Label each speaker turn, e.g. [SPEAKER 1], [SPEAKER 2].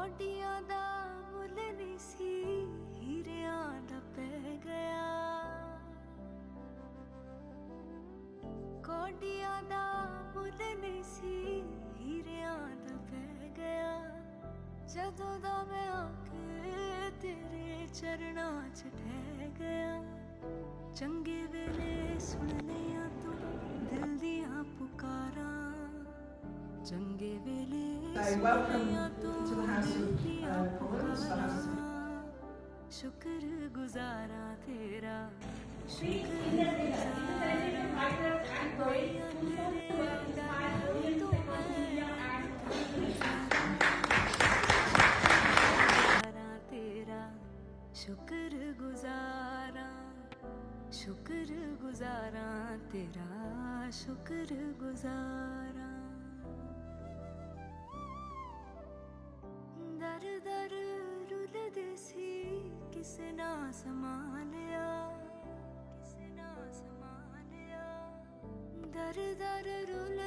[SPEAKER 1] ਕੌਡੀਆਂ ਦਾ ਮੁੱਲ ਨਹੀਂ ਸੀ, ਹੀਰਿਆਂ ਦਾ ਪੈ ਗਿਆ। ਕੌਡੀਆਂ ਦਾ ਮੁੱਲ ਨਹੀਂ ਸੀ, ਹੀਰਿਆਂ ਦਾ ਪੈ ਗਿਆ। ਜਦੋਂ ਦਾ ਮੈਂ ਆ ਕੇ ਤੇਰੇ ਚਰਨਾਂ 'ਚ ਠਹਿ ਗਿਆ। ਚੰਗੇ ਵੇਲੇ ਸੁਣ ਲਿਆ ਤੂੰ ਦਿਲ ਦੀਆਂ ਪੁਕਾਰਾਂ, ਚੰਗੇ ਵੇਲੇ ਸੁਣਿਆ ਤੂੰ ਦਿਲ ਦੀਆਂ ਪੁਕਾਰਾਂ। ਸ਼ੁਕਰ ਗੁਜ਼ਾਰਾਂ ਤੇਰਾ, ਸ਼ੁਕਰ ਗੁਜ਼ਾਰਾਂ ਤੇਰਾ। ਸ਼ੁਕਰ ਗੁਜ਼ਾਰਾਂ, ਸ਼ੁਕਰ ਗੁਜ਼ਾਰਾਂ ਤੇਰਾ, ਸ਼ੁਕਰ ਗੁਜ਼ਾਰਾਂ। ਦਰ ਦਰ ਰੁਲਦੇ ਸੀ, ਕਿਸੇ ਨਾ ਸੰਭਾਲਿਆ, ਕਿਸੇ ਨਾ ਸੰਭਾਲਿਆ। ਦਰ ਦਰ ਰੁਲ